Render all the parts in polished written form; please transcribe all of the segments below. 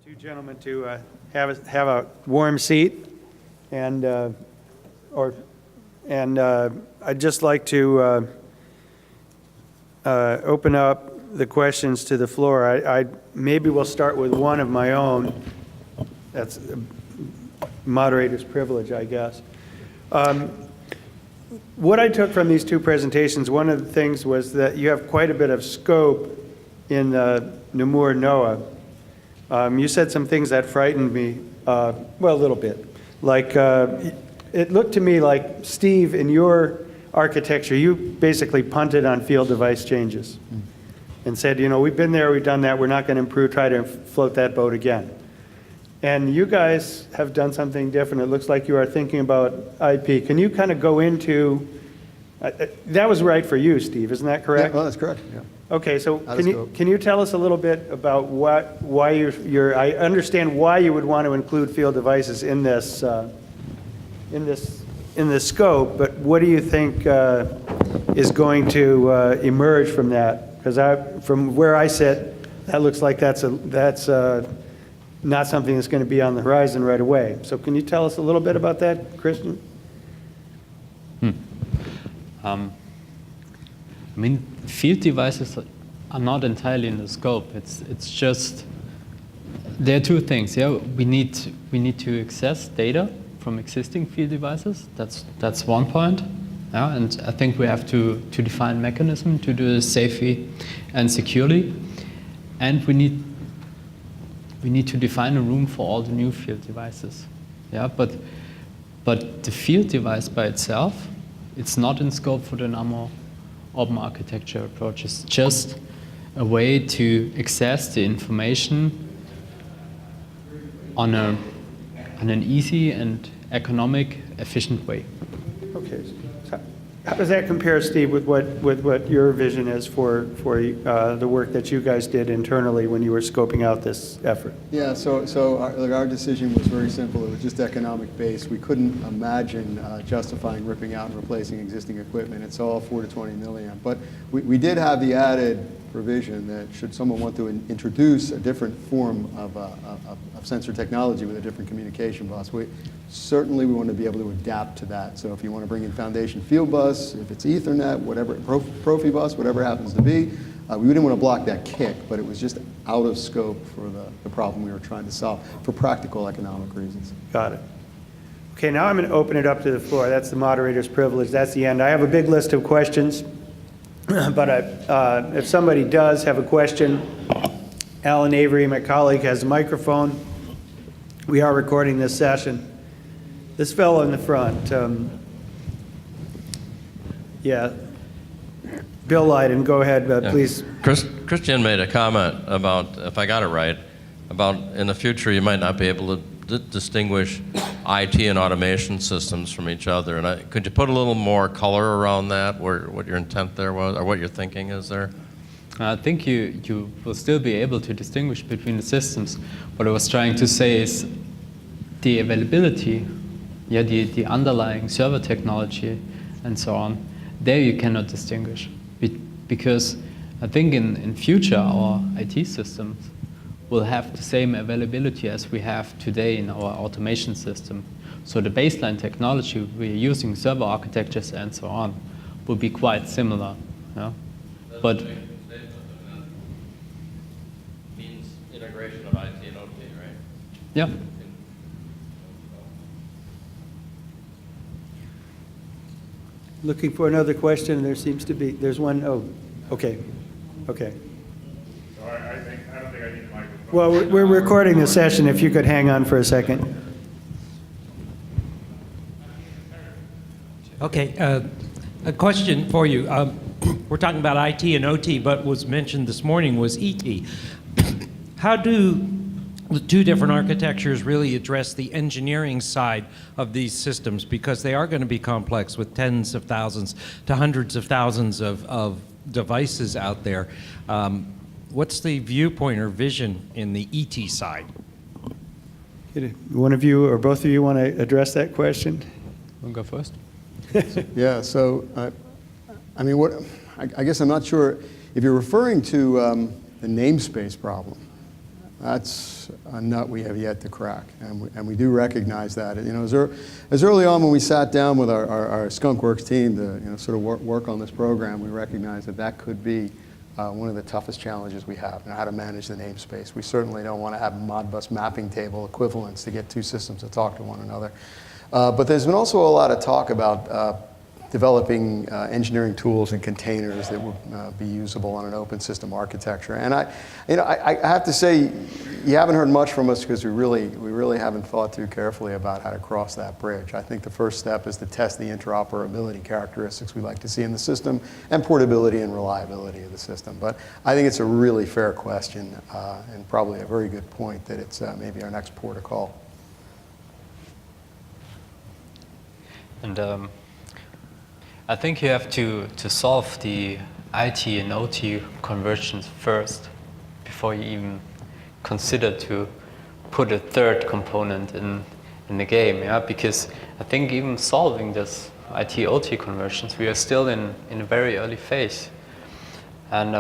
Two gentlemen to have a warm seat, and I'd just like to open up the questions to the floor. I maybe we'll start with one of my own. That's moderator's privilege, I guess. What I took from these two presentations, one of the things was that you have quite a bit of scope in Namur NOAA. You said some things that frightened me, well, a little bit. Like, it looked to me like, Steve, in your architecture, you basically punted on field device changes and said, you know, we've been there, we've done that, we're not going to improve, try to float that boat again. And you guys have done something different. It looks like you are thinking about IP. Can you kind of go into, that was right for you, Steve, isn't that correct? Yeah, well, that's correct. Yeah. Okay, so can you tell us a little bit about why you're I understand why you would want to include field devices in this scope, but what do you think is going to emerge from that? Because from where I sit, that looks like that's not something that's going to be on the horizon right away. So can you tell us a little bit about that, Christian? I mean, field devices are not entirely in the scope. It's just, there are two things. Yeah, we need to access data from existing field devices. That's one point. Yeah, and I think we have to define mechanism to do this safely and securely, and we need to define a room for all the new field devices. Yeah, but the field device by itself, it's not in scope for the NAMO open architecture approach. It's just a way to access the information on an easy and economic, efficient way. Okay. So how does that compare, Steve, with what your vision is for the work that you guys did internally when you were scoping out this effort? Yeah, so our decision was very simple. It was just economic based. We couldn't imagine justifying ripping out and replacing existing equipment. It's all 4 to 20 million. But we did have the added provision that should someone want to introduce a different form of sensor technology with a different communication bus, we want to be able to adapt to that. So if you want to bring in foundation field bus, if it's Ethernet, whatever, Profibus, whatever happens to be, we didn't want to block that kick, but it was just out of scope for the problem we were trying to solve for practical economic reasons. Got it. Okay, now I'm going to open it up to the floor. That's the moderator's privilege. That's the end. I have a big list of questions, but if somebody does have a question, Alan Avery, my colleague, has a microphone. We are recording this session. This fellow in the front, yeah. Bill Leiden, go ahead, please. Christian made a comment about, if I got it right, about in the future you might not be able to distinguish IT and automation systems from each other. And could you put a little more color around that, what your intent there was, or what your thinking is there? I think you will still be able to distinguish between the systems. What I was trying to say is the availability, yeah, the underlying server technology and so on, there you cannot distinguish. Because I think in future our IT systems will have the same availability as we have today in our automation system. So the baseline technology we're using, server architectures and so on, will be quite similar. Yeah? But Means integration of IT and OT, right? yeah. Looking for another question. There seems to be, there's one. Oh, okay. Okay. So I don't think I need a microphone. Well, we're recording the session. If you could hang on for a second. Okay, a question for you. We're talking about IT and OT, but what was mentioned this morning was ET. How do the two different architectures really address the engineering side of these systems? Because they are going to be complex with tens of thousands to hundreds of thousands of devices out there. What's the viewpoint or vision in the ET side? One of you or both of you want to address that question? Want to go first? Yeah, so I mean, I guess I'm not sure if you're referring to the namespace problem. That's a nut we have yet to crack, and we do recognize that. You know, as early on when we sat down with our skunkworks team to sort of work on this program, we recognized that that could be one of the toughest challenges we have, how to manage the namespace. We certainly don't want to have Modbus mapping table equivalents to get two systems to talk to one another. But there's been also a lot of talk about developing engineering tools and containers that would be usable on an open system architecture. And I have to say, you haven't heard much from us because we really haven't thought too carefully about how to cross that bridge. I think the first step is to test the interoperability characteristics we like to see in the system and portability and reliability of the system. But I think it's a really fair question and probably a very good point that it's maybe our next port of call. And I think you have to solve the IT and OT conversions first before you even consider to put a third component in the game, yeah? Because I think even solving this IT-OT conversions, we are still in a very early phase. And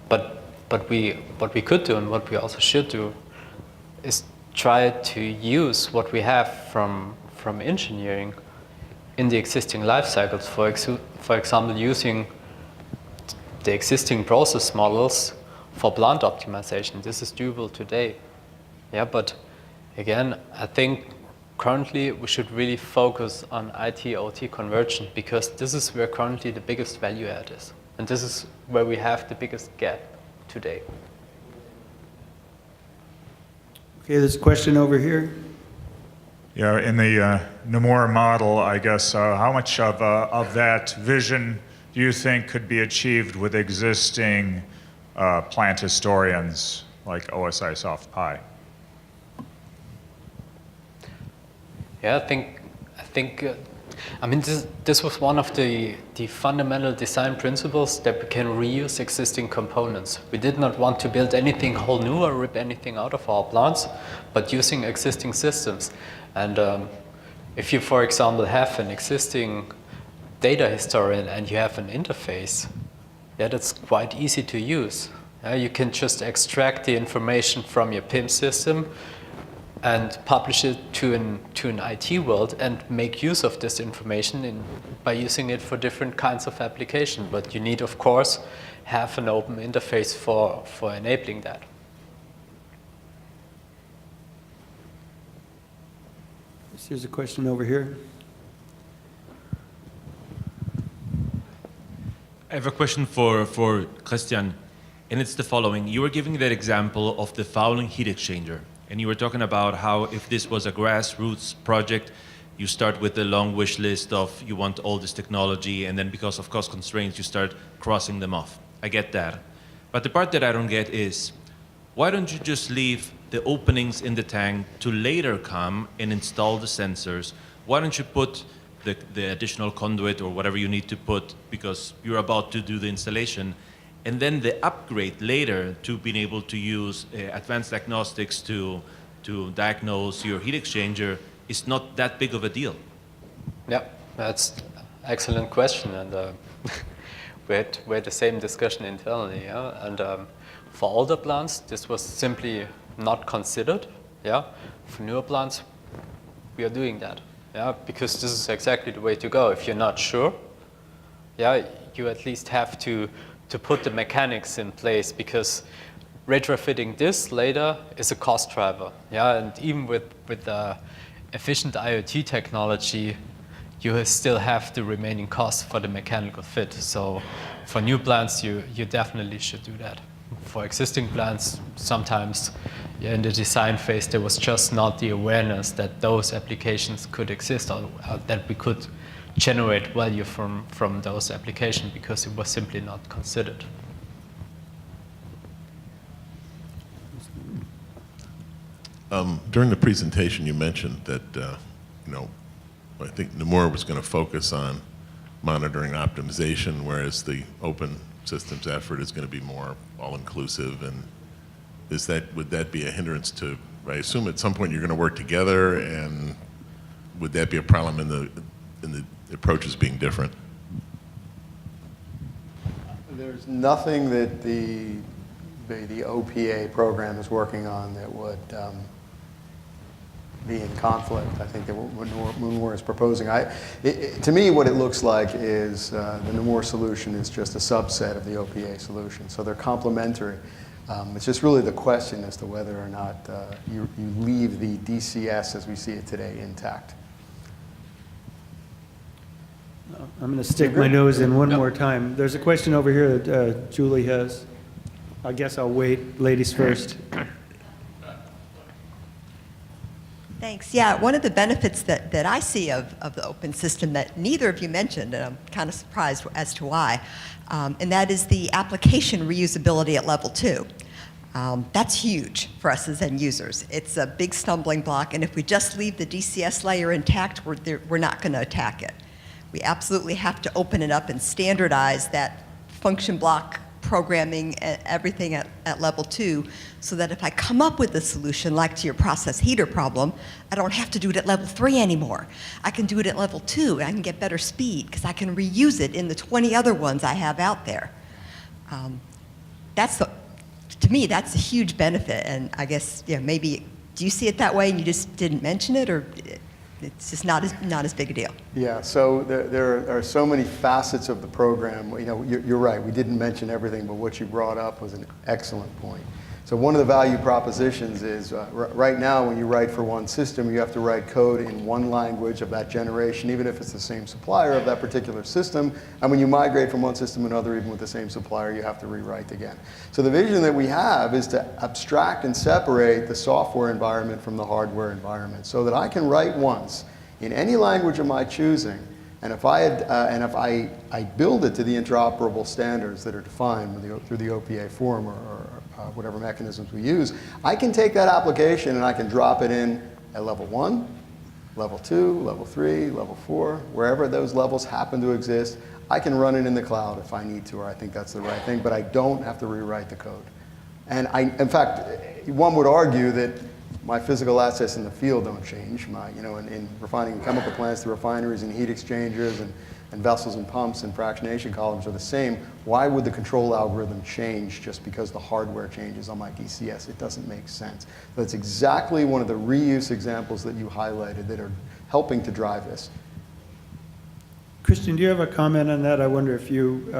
but what we could do and what we also should do is try to use what we have from engineering in the existing life cycles, for example, using the existing process models for plant optimization. This is doable today. Yeah, but again, I think currently we should really focus on IT-OT conversion because this is where currently the biggest value add is. And this is where we have the biggest gap today. Okay, there's a question over here. Yeah, in the Nomura model, I guess, how much of that vision do you think could be achieved with existing plant historians like OSI SoftPy? Yeah, I mean, this was one of the fundamental design principles that we can reuse existing components. We did not want to build anything whole new or rip anything out of our plants, but using existing systems. And if you, for example, have an existing data historian and you have an interface, yeah, that's quite easy to use. You can just extract the information from your PIM system and publish it to an IT world and make use of this information by using it for different kinds of application. But you need, of course, have an open interface for enabling that. Here's a question over here. I have a question for Christian, and it's the following. You were giving that example of the fouling heat exchanger, and you were talking about how if this was a grassroots project, you start with a long wish list of you want all this technology, and then because of cost constraints, you start crossing them off. I get that. But the part that I don't get is, why don't you just leave the openings in the tank to later come and install the sensors? Why don't you put the additional conduit or whatever you need to put because you're about to do the installation, and then the upgrade later to being able to use advanced diagnostics to diagnose your heat exchanger is not that big of a deal? Yeah, that's an excellent question, and we had the same discussion internally. Yeah? And for older plants, this was simply not considered. Yeah, for newer plants, we are doing that. Yeah, because this is exactly the way to go. If you're not sure, yeah, you at least have to put the mechanics in place because retrofitting this later is a cost driver. Yeah, and even with efficient IoT technology, you still have the remaining costs for the mechanical fit. So for new plants, you definitely should do that. For existing plants, sometimes in the design phase, there was just not the awareness that those applications could exist or that we could generate value from those applications because it was simply not considered. During the presentation, you mentioned that, I think Nomura was going to focus on monitoring optimization, whereas the open systems effort is going to be more all-inclusive. And would that be a hindrance to, I assume at some point you're going to work together, and would that be a problem in the approaches being different? There's nothing that the the OPA program is working on that would be in conflict, I think, that what Nomura is proposing. To me, what it looks like is the Nomura solution is just a subset of the OPA solution. So they're complementary. It's just really the question as to whether or not you leave the DCS as we see it today intact. I'm going to stick my nose in one more time. There's a question over here that Julie has. I guess I'll wait. Ladies first. Thanks. Yeah, one of the benefits that I see of the open system that neither of you mentioned, and I'm kind of surprised as to why, and that is the application reusability at level 2. That's huge for us as end users. It's a big stumbling block, and if we just leave the DCS layer intact, we're not going to attack it. We absolutely have to open it up and standardize that function block programming and everything at level 2, so that if I come up with a solution like to your process heater problem, I don't have to do it at level 3 anymore. I can do it at level 2, and I can get better speed because I can reuse it in the 20 other ones I have out there. To me, that's a huge benefit, and I guess, yeah, maybe, do you see it that way and you just didn't mention it, or it's just not as big a deal? Yeah, so there are so many facets of the program. You know, you're right, we didn't mention everything, but what you brought up was an excellent point. So one of the value propositions is, right now when you write for one system, you have to write code in one language of that generation, even if it's the same supplier of that particular system. And when you migrate from one system to another, even with the same supplier, you have to rewrite again. So the vision that we have is to abstract and separate the software environment from the hardware environment, so that I can write once in any language of my choosing. And if I build it to the interoperable standards that are defined through the OPA form or whatever mechanisms we use, I can take that application and I can drop it in at level 1, level 2, level 3, level 4, wherever those levels happen to exist. I can run it in the cloud if I need to, or I think that's the right thing, but I don't have to rewrite the code. And in fact, one would argue that my physical assets in the field don't change. In refining chemical plants, the refineries and heat exchangers and vessels and pumps and fractionation columns are the same. Why would the control algorithm change just because the hardware changes on my DCS? It doesn't make sense. That's exactly one of the reuse examples that you highlighted that are helping to drive this. Christian, do you have a comment on that? I wonder if you,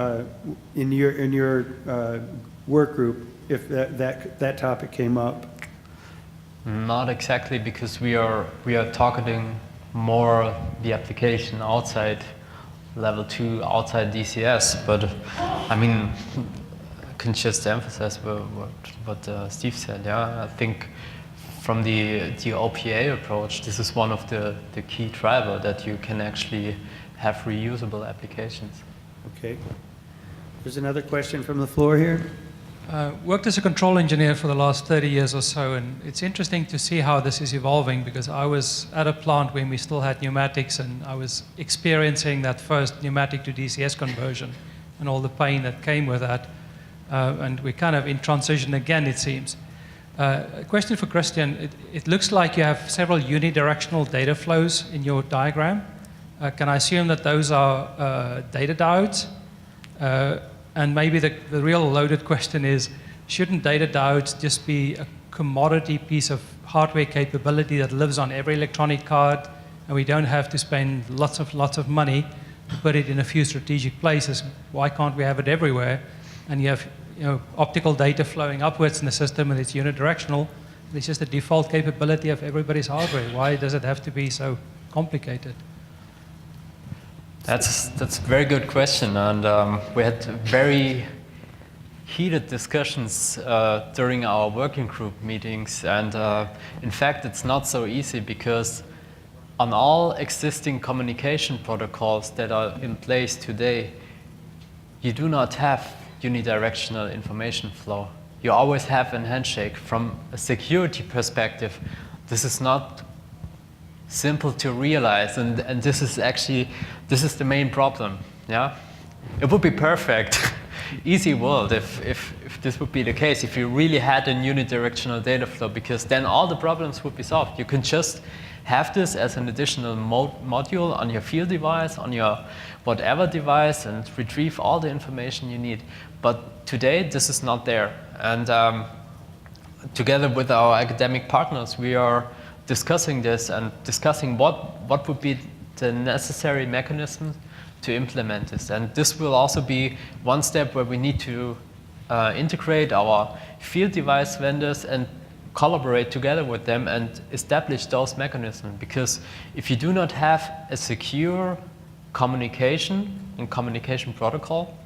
in your work group, if that topic came up. Not exactly, because we are targeting more the application outside level 2, outside DCS. But I mean, I can just emphasize what Steve said. Yeah, I think from the OPA approach, this is one of the key driver that you can actually have reusable applications. Okay. There's another question from the floor here. Worked as a control engineer for the last 30 years or so, and it's interesting to see how this is evolving, because I was at a plant when we still had pneumatics, and I was experiencing that first pneumatic to DCS conversion and all the pain that came with that. And we're kind of in transition again, it seems. A question for Christian. It looks like you have several unidirectional data flows in your diagram. Can I assume that those are data diodes? And maybe the real loaded question is, shouldn't data diodes just be a commodity piece of hardware capability that lives on every electronic card, and we don't have to spend lots of money to put it in a few strategic places? Why can't we have it everywhere? And you have optical data flowing upwards in the system, and it's unidirectional. It's just the default capability of everybody's hardware. Why does it have to be so complicated? That's a very good question, and we had very heated discussions during our working group meetings. And in fact, it's not so easy, because on all existing communication protocols that are in place today, you do not have unidirectional information flow. You always have a handshake. From a security perspective, this is not simple to realize, and this is the main problem. Yeah, it would be perfect, easy world if this would be the case, if you really had a unidirectional data flow, because then all the problems would be solved. You can just have this as an additional module on your field device, on your whatever device, and retrieve all the information you need. But today, this is not there. And together with our academic partners, we are discussing this and discussing what would be the necessary mechanism to implement this. And this will also be one step where we need to integrate our field device vendors and collaborate together with them and establish those mechanisms. Because if you do not have a secure communication and communication protocol,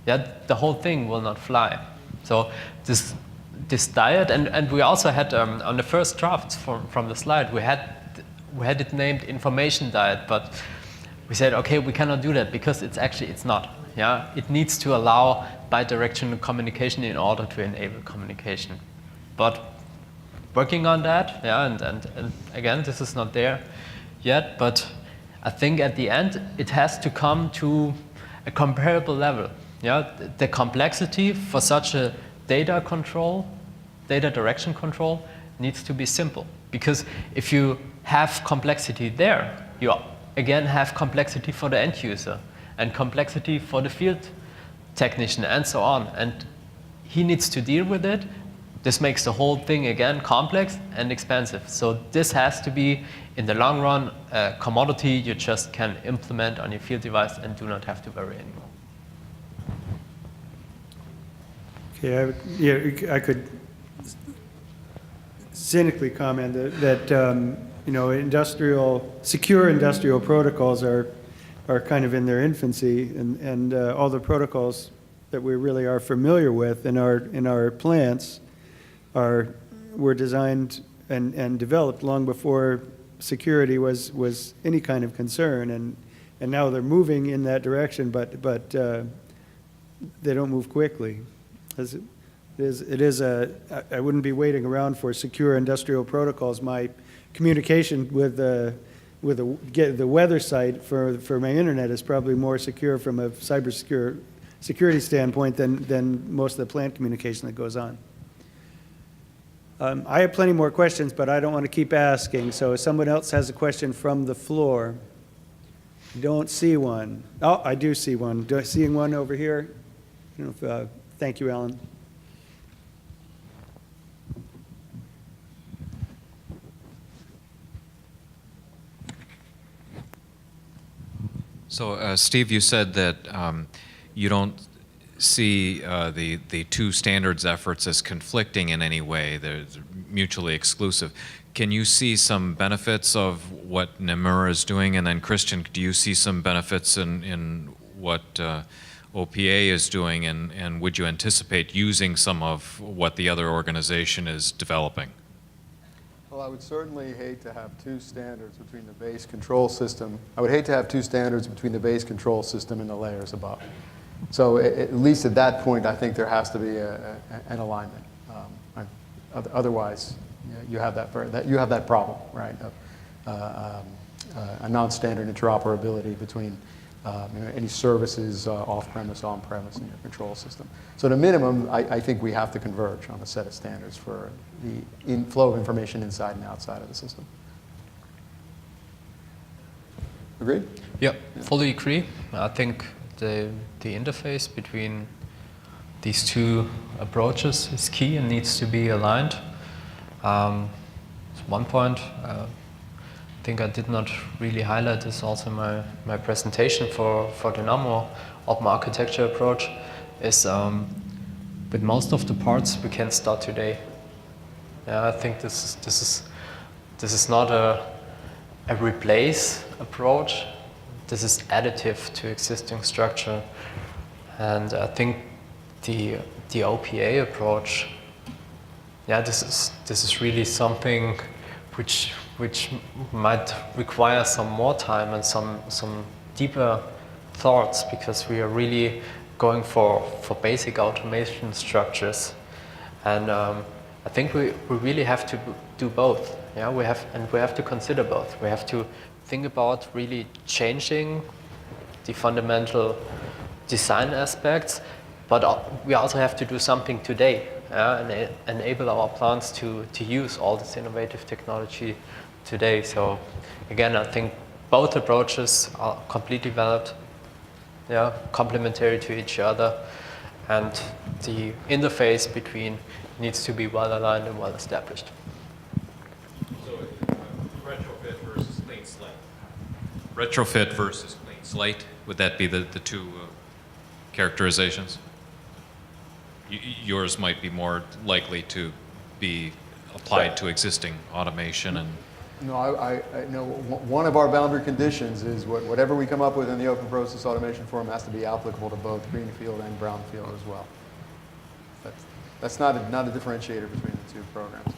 the whole thing will not fly. So this diet, and we also had on the first drafts from the slide, we had it named information diet, but we said, okay, we cannot do that because it's not. Yeah, it needs to allow bidirectional communication in order to enable communication. But working on that, and again, this is not there yet, but I think at the end it has to come to a comparable level. Yeah, the complexity for such a data direction control needs to be simple. Because if you have complexity there, you again have complexity for the end user and complexity for the field technician and so on. And he needs to deal with it. This makes the whole thing, again, complex and expensive. So this has to be, in the long run, a commodity you just can implement on your field device and do not have to worry anymore. Okay, I could cynically comment that secure industrial protocols are kind of in their infancy, and all the protocols that we really are familiar with in our plants were designed and developed long before security was any kind of concern, and now they're moving in that direction, but they don't move quickly. I wouldn't be waiting around for secure industrial protocols. My communication with the weather site for my internet is probably more secure from a security standpoint than most of the plant communication that goes on. I have plenty more questions, but I don't want to keep asking. So if someone else has a question from the floor, don't see one. Oh, I do see one. Seeing one over here. I don't know if, thank you, Alan. So, Steve, you said that you don't see the two standards efforts as conflicting in any way. They're mutually exclusive. Can you see some benefits of what Nomura is doing? And then, Christian, do you see some benefits in what OPA is doing? And would you anticipate using some of what the other organization is developing? Well, I would certainly hate to have two standards between the base control system. I would hate to have two standards between the base control system and the layers above. So at least at that point, I think there has to be an alignment. Otherwise, you have that problem, right? A non-standard interoperability between any services off-premise, on-premise in your control system. So at a minimum, I think we have to converge on a set of standards for the flow of information inside and outside of the system. Agreed? Yep, fully agree. I think the interface between these two approaches is key and needs to be aligned. One point, I think I did not really highlight this also in my presentation for the normal open architecture approach, is with most of the parts we can start today. Yeah, I think this is not a replace approach. This is additive to existing structure, and I think the OPA approach, this is really something which might require some more time and some deeper thoughts, because we are really going for basic automation structures, and I think we really have to do both. Yeah, we have to consider both. We have to think about really changing the fundamental design aspects, but we also have to do something today, and enable our plants to use all this innovative technology today. So again, I think both approaches are completely valid, complementary to each other, and the interface between needs to be well aligned and well established. So retrofit versus clean slate. Retrofit versus clean slate, would that be the two characterizations? Yours might be more likely to be applied to existing automation and No, I know one of our boundary conditions is whatever we come up with in the open process automation forum has to be applicable to both greenfield and brownfield as well. That's not a differentiator between the two programs.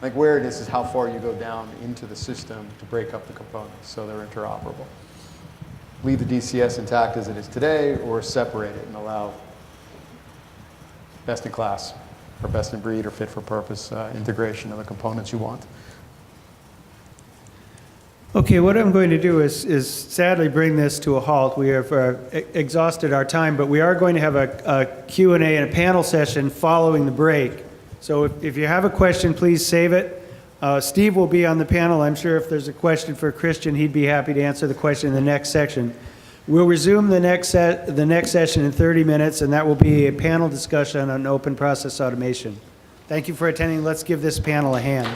Like where it is how far you go down into the system to break up the components so they're interoperable. Leave the DCS intact as it is today or separate it and allow best in class or best in breed or fit for purpose integration of the components you want. Okay, what I'm going to do is sadly bring this to a halt. We have exhausted our time, but we are going to have a Q&A and a panel session following the break. So if you have a question, please save it. Steve will be on the panel. I'm sure if there's a question for Christian, he'd be happy to answer the question in the next section. We'll resume the next session in 30 minutes, and that will be a panel discussion on open process automation. Thank you for attending. Let's give this panel a hand.